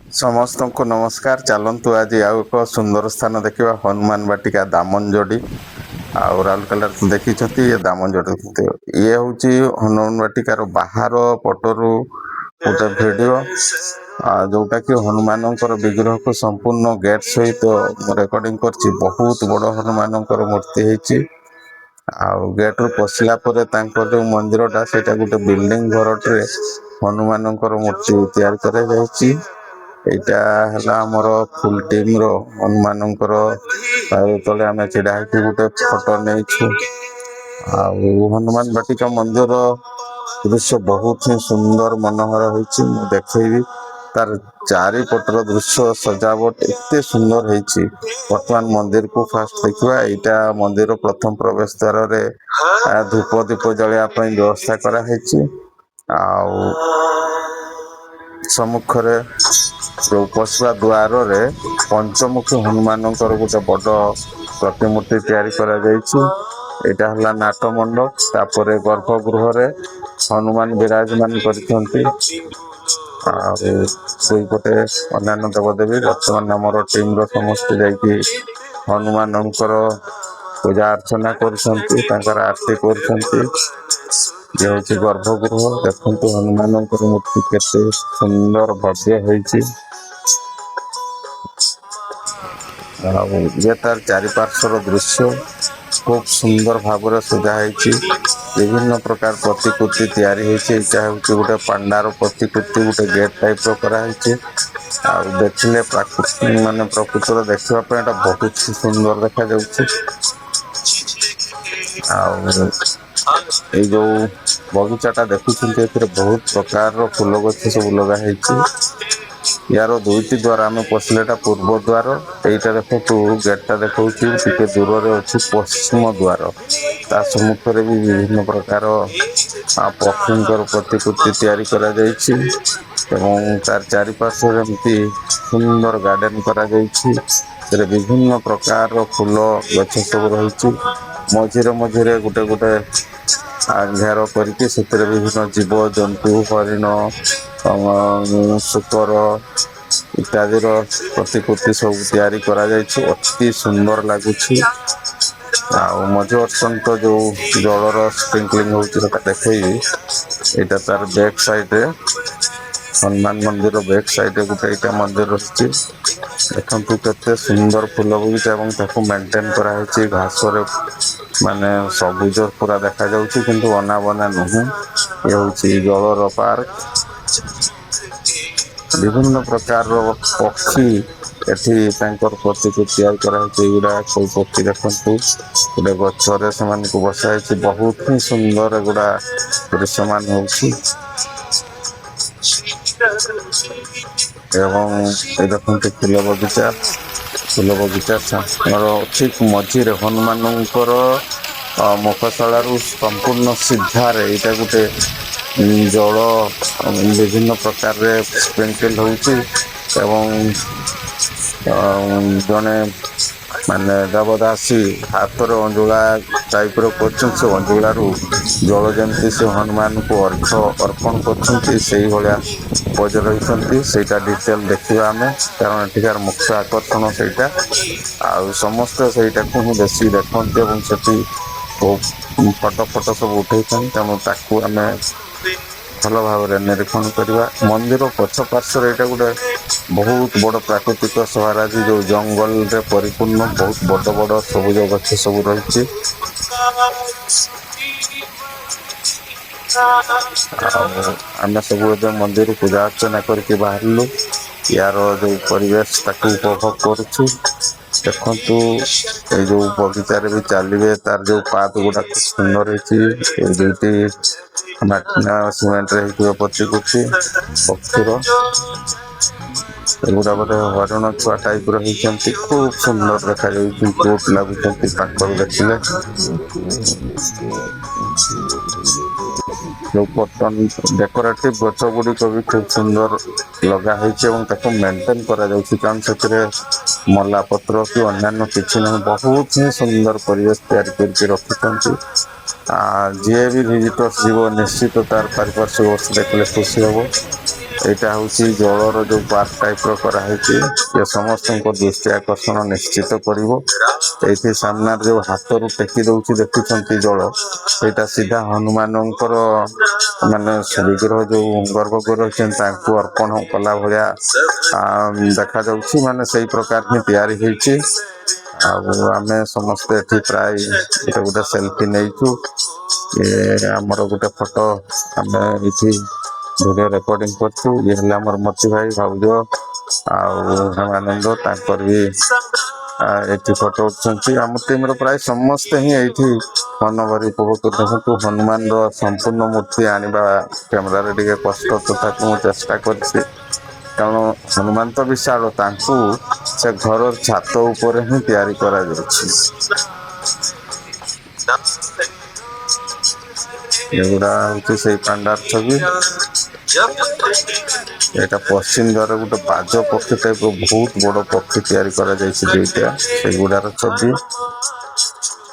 समस्त को नमस्कार। चलतु आज आउ एक सुंदर स्थान देखा हनुमान बाटिका दामनजोड़ी आउ राउरकेला देखी ये दामनजोड़ी ये हूँ हनुमान बाटिकार बाहर पटरु गोटे भिडियो जोटा कि हनुमान विग्रह को संपूर्ण गेट सहित रेकर्डिंग कर बहुत बड़ हनुमान मूर्ति है गेट रु पशिला जो मंदिरटा से गोटे बिल्डिंग घर हनुमान मूर्ति तैयार कर एटा हमर फुल टीम रो हनुमान तले आम छिड़ा गोटे फोटो नहीं हनुमान बाटिका मंदिर दृश्य बहुत ही सुंदर मनोहर होती देखी तार चारिपटर दृश्य सजावट एते सुंदर होती। वर्तमान मंदिर को फास्ट देखा यहाँ मंदिर प्रथम प्रवेश द्वार रे धूप दीप जलियापाई व्यवस्था कराई सम्मुखें जो पशुआ द्वार रे पंचमुखी हनुमान गोटे बड़ प्रतिमूर्ति तैयारी यहाँ है नाट मंडप तापर गर्भगृह रे हनुमान विराजमान करते पटे अन्य देवदेवी बर्तमान आमर टीम समस्त जाकि हनुमान पूजा अर्चना कर आरती कर ये हूँ गर्भगृह देखु हनुमान मूर्ति केते सुंदर भव्य होती ये तार चारिपार्श्वर दृश्य खूब सुंदर भाव सजाई विभिन्न प्रकार प्रतिकृति तैयारी होती गोटे पांडार प्रतिकृति गोटे गेट टाइप कराई देखिले प्राकृतिक मान प्रकृतर देखापी बहुत सुंदर देखा ये जो बगीचाटा देखुं बहुत प्रकार फूल गछ सब लगे यार दुईटी द्वार आम पशिलेटा पूर्व द्वार यहीटा देखो गेटा देखा दूर में अच्छी पश्चिम द्वार ता सम्मुखें भी विभिन्न प्रकार पक्षी प्रतिकृति तैयारी तार चारिपार्श्व एमती सुंदर गार्डन कर विभिन्न प्रकार फूल गछ सब रही मझिरे मझिरे गोटे गोटे घेर करके विभिन्न जीव जंतु हरिण शुकर इत्यादि प्रतिकृति सब तैयारी अति सुंदर लगुच मझवर्षन तो जो जलर स्प्रिंकलिंग होता देखी यहाँ तार बैक साइड रे हनुमान मंदिर बैक साइड गोटे यहाँ मंदिर रही देखु केते सुंदर फूल बगीचा मेंटेन कराई घास माने सबुज पूरा देखा जाउछि किंतु अनाबना नुह ये हूँ जलर पार्क विभिन्न प्रकार पक्षी एठी प्रतिकृति तैयार कराई कोई पक्षी देखु गोटे गचरे से बसाई बहुत ही सुंदर एगुड़ा दृश्यमान होछि एवं ये देखु फूल बगीचा ठीक मझिरे हनुमान मुखशाला संपूर्ण सीधार यहाँ गोटे जल विभिन्न प्रकार स्प्रिंकल होती जड़े माने देवदासी हाथ में अंजुला टाइप अंजुला जल जमी से हनुमान को अर्पण कर पोज रही डिटेल देखा आम कारण एठिकार मुख्य आकर्षण से समस्त से बेसी देखते फटो फटो सब उठे तेणु आम भल भाव निरीक्षण करवा मंदिर पछ पार्श्व यहाँ गोटे बहुत बड़ प्राकृतिक सहाराजी जो जंगल रे परिपूर्ण बहुत बड़ बड़ सबुज गछ सब रही आम सब मंदिर पूजा अर्चना करके बाहरलु यार जो परिवेश ताकू उपभोग करुछु देखु ये जो बगीचार भी चलिए तार जो पात गुड़ा सुंदर होती सीमेंट प्रतिकृति पक्षीर एगुड़ा गोटे हरिण छुआ टाइप रही खूब सुंदर देखा क्यूट लगुच देखिले जो बर्तन डेकोरेटिव गच गुड़िक भी खूब सुंदर लगाई मेंटेन कारण से मला पत्र कि अन्य किसी ना बहुत ही सुंदर परिवेश तैयारी करके रखी जी भी विजिटर्स जीव निश्चित तार पारिपार्श्विक देखने खुशी हम ଏଇଟା ହଉଛି ଜଳର ଯୋଉ ପାର୍କ ଟାଇପ ର କରାହେଇଛି ଏ ସମସ୍ତଙ୍କ ଦୃଷ୍ଟି ଆକର୍ଷଣ ନିଶ୍ଚିତ କରିବ। ଏଇଠି ସାମ୍ନାରେ ଯୋଉ ହାତରୁ ଟେକି ଦଉଛି ଦେଖୁଛନ୍ତି ଜଳ ସେଇଟା ସିଧା ହନୁମାନଙ୍କର ମାନେ ବିଗ୍ରହ ଯୋଉ ଗର୍ଭଗୃହ ରହିଛନ୍ତି ତାଙ୍କୁ ଅର୍ପଣ କଲା ଭଳିଆ ଦେଖାଯାଉଛି ମାନେ ସେଇ ପ୍ରକାର ହିଁ ତିଆରି ହେଇଛି। ଆଉ ଆମେ ସମସ୍ତେ ଏଠି ପ୍ରାୟ ଗୋଟେ ଗୋଟେ ସେଲଫି ନେଇଛୁ। ଆମର ଗୋଟେ ଫଟୋ ଆମେ ଏଇଠି ଭିଡିଓ ରେକର୍ଡିଂ କରୁଛୁ। ଇଏ ହେଲେ ଆମର ମୋତି ଭାଇ ଭାଉଜ ଆଉ ହେମାନନ୍ଦ ତାଙ୍କର ବି ଏଠି ଫଟୋ ଉଠୁଛନ୍ତି। ଆମ ଟିମ ର ପ୍ରାୟ ସମସ୍ତେ ହିଁ ଏଇଠି ମନ ଭରି ଉପଭୋଗ ଦେଖନ୍ତୁ ହନୁମାନର ସମ୍ପୂର୍ଣ୍ଣ ମୂର୍ତ୍ତି ଆଣିବା କ୍ୟାମେରାରେ ଟିକେ କଷ୍ଟ ତଥାପି ମୁଁ ଚେଷ୍ଟା କରିଛି। କାରଣ ହନୁମାନ ତ ବିଶାଳ ତାଙ୍କୁ ସେ ଘରର ଛାତ ଉପରେ ହିଁ ତିଆରି କରାଯାଉଛି। ଏଗୁଡା ହଉଛି ସେଇ ପାଣ୍ଡାର ଛବି। ଏଇଟା ପଶ୍ଚିମ ଦ୍ୱାର ଗୋଟେ ବାଜ ପକ୍ଷୀ ଟାଇପ ର ବହୁତ ବଡ ପକ୍ଷୀ ତିଆରି କରାଯାଇଛି ଦୁଇଟା ସେଇଗୁଡାର ଛବି।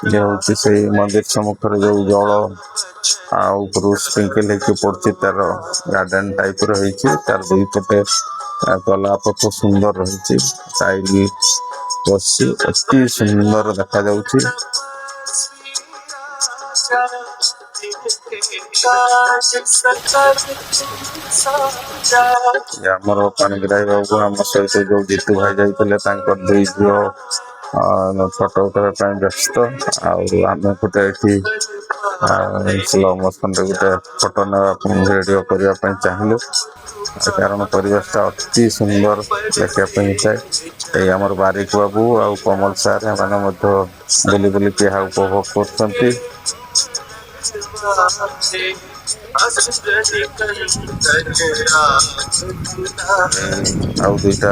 ଇଏ ହଉଛି ସେଇ ମନ୍ଦିର ସମ୍ମୁଖରେ ଯୋଉ ଜଳ ଆଉ ଉପରୁ ସ୍ପ୍ରିଙ୍କଲ ହେଇକି ପଡୁଛି ତାର ଗାର୍ଡେନ ଟାଇପ ର ହେଇଛି ତାର ଦୁଇ ପଟେ ତଲା ପଥ ସୁନ୍ଦର ରହିଛି ଟାଇଲ ବସି ଅତି ସୁନ୍ଦର ଦେଖାଯାଉଛି। ଆମର ପାଣିଗ୍ରାହୀ ବାବୁ ଆମ ସହିତ ଯୋଉ ଜିତୁ ଭାଇ ଯାଇଥିଲେ ତାଙ୍କର ଦୁଇ ଝିଅ ଫଟୋ ଉଠେଇବା ପାଇଁ ବ୍ୟସ୍ତ ଆଉ ଆମେ ଗୋଟେ ଏଠି ସ୍ଲୋ ମୋସନରେ ଗୋଟେ ଫଟୋ ନେବା ପାଇଁ ଭିଡିଓ କରିବା ପାଇଁ ଚାହିଁଲୁ। କାରଣ ପରିବେଶ ଟା ଅତି ସୁନ୍ଦର ଦେଖିବା ପାଇଁ ହେଇଥାଏ। ଏଇ ଆମର ବାରିକ ବାବୁ ଆଉ କମଲ ସାର୍ ଏମାନେ ମଧ୍ୟ ବୁଲି ବୁଲି ଏହା ଉପଭୋଗ କରୁଛନ୍ତି। ଆଉ ଦୁଇଟା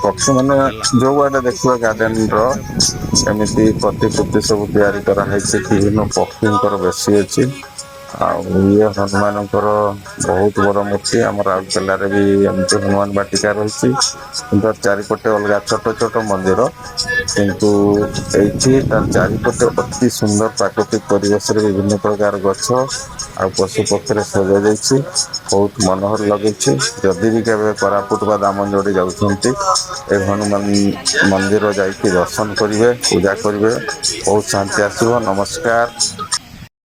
ପକ୍ଷୀ ମାନେ ଯୋଉଆଡେ ଦେଖିବା ଗାର୍ଡେନ ର ଏମିତି ପ୍ରତିକୃତି ସବୁ ତିଆରି କରାହେଇଛି ବିଭିନ୍ନ ପକ୍ଷୀଙ୍କର ବେଶୀ ଅଛି। ଆଉ ଇଏ ହନୁମାନଙ୍କର ବହୁତ ବଡ ମୂର୍ତ୍ତି ଆମ ରାଉରକେଲାରେ ବି ଏମିତି ହନୁମାନ ବାଟିକା ରହିଛି। କିନ୍ତୁ ଚାରିପଟେ ଅଲଗା ଛୋଟ ଛୋଟ ମନ୍ଦିର କିନ୍ତୁ ଏଇଠି ତାର ଚାରିପଟେ ଅତି ସୁନ୍ଦର ପ୍ରାକୃତିକ ପରିବେଶରେ ବିଭିନ୍ନ ପ୍ରକାର ଗଛ ଆଉ ପଶୁ ପକ୍ଷୀରେ ସଜା ଯାଇଛି। ବହୁତ ମନୋହର ଲାଗୁଛି ଯଦି ବି କେବେ କୋରାପୁଟ ବା ଦାମନଯୋଡି ଯାଉଛନ୍ତି ଏ ହନୁମାନ ମନ୍ଦିର ଯାଇକି ଦର୍ଶନ କରିବେ ପୂଜା କରିବେ ବହୁତ ଶାନ୍ତି ଆସିବ। ନମସ୍କାର।